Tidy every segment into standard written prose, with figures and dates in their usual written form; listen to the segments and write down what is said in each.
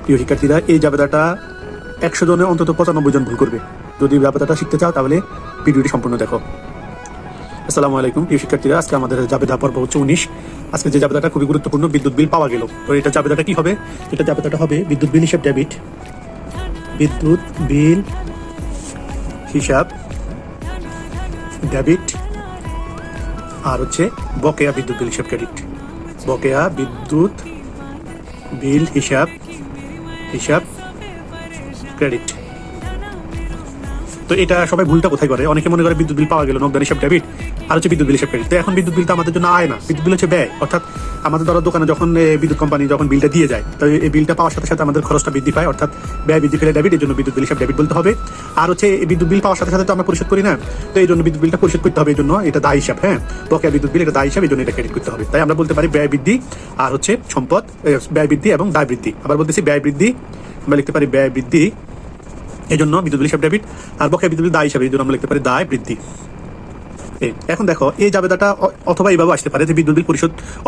প্রিয় শিক্ষার্থীরা, এই জাবেদাটা 100 জনে অন্তত 95 জন ভুল করবে। যদি জাবেদাটা শিখতে চাও তাহলে ভিডিওটি সম্পূর্ণ দেখো। আসসালামু আলাইকুম প্রিয় শিক্ষার্থীরা, আজকে আমাদের জাবেদা পর্ব হচ্ছে 19। আজকে যে জাবেদাটা খুবই গুরুত্বপূর্ণ, বিদ্যুৎ বিল পাওয়া গেল। তো এটা জাবেদাটা কি হবে? এটা জাবেদাটা হবে বিদ্যুৎ বিল হিসাব ডেবিট, বিদ্যুৎ বিল হিসাব ডেবিট, আর হচ্ছে বকেয়া বিদ্যুৎ বিল হিসাব ক্রেডিট। বকেয়া বিদ্যুৎ বিল হিসাব ক্রেডিট। তো এটা সবাই ভুলটা কোথায় করে? অনেকে মনে করে বিদ্যুৎ বিল পাওয়া গেল, নগদান হিসাব ডেবিট, আর হচ্ছে বিদ্যুৎ বিল হিসাব ক্রেডিট। তো এখন বিদ্যুৎ বিলটা আমাদের জন্য আয় না, বিদ্যুৎ বিল হচ্ছে ব্যয়। অর্থাৎ আমাদের ধরো দোকানে যখন বিদ্যুৎ কোম্পানি যখন বিলটা দিয়ে যায়, তো এই বিলটা পাওয়ার সাথে সাথে আমাদের খরচটা বৃদ্ধি পায়, অর্থাৎ ব্যয় বৃদ্ধি পেলে ডেবিট, এই জন্য বিদ্যুৎ বিল হিসাব ডেবিট বলতে হবে। আর হচ্ছে এই বিদ্যুৎ বিল পাওয়ার সাথে সাথে তো আমরা পরিশোধ করি না, তো এই জন্য বিদ্যুৎ বিলটা পরিশোধ করতে হবে, এই জন্য এটা দায় হিসাব। হ্যাঁ, বকেয়া বিদ্যুৎ বিল এটা দায় হিসাব, এই জন্য এটা ক্রেডিট করতে হবে। তাই আমরা বলতে পারি ব্যয় বৃদ্ধি আর হচ্ছে সম্পদ, ব্যয় বৃদ্ধি এবং দায় বৃদ্ধি। আবার বলতেছি ব্যয় বৃদ্ধি, আমরা লিখতে পারি ব্যয় বৃদ্ধি, এই জন্য বিদ্যুৎ বিল হিসাব ডেবিট, আর বকেয়া বিদ্যুৎ বিল দায় হিসাবে, এই জন্য আমরা লিখতে পারি দায় বৃদ্ধি। এখন দেখো, এই জাবেদাটা অথবা এইভাবে আসতে পারে যে বিদ্যুৎ বিল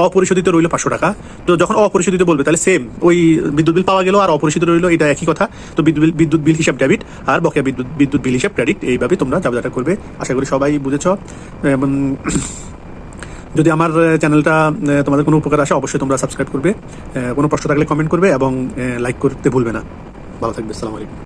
অপরিশোধিত রইল 500 টাকা। তো যখন অপরিশোধিত বলবে তাহলে সেম ওই বিদ্যুৎ বিল পাওয়া গেল আর অপরিশোধিত রইল, এটা একই কথা। তো বিদ্যুৎ বিল হিসাব ডেবিট আর বকেয়া বিদ্যুৎ বিল হিসাব ক্রেডিট, এইভাবে তোমরা জাবেদাটা করবে। আশা করি সবাই বুঝেছ। যদি আমার চ্যানেলটা তোমাদের কোনো উপকার আসে অবশ্যই তোমরা সাবস্ক্রাইব করবে, কোনো প্রশ্ন থাকলে কমেন্ট করবে এবং লাইক করতে ভুলবে না। ভালো থাকবে। আসসালামু আলাইকুম।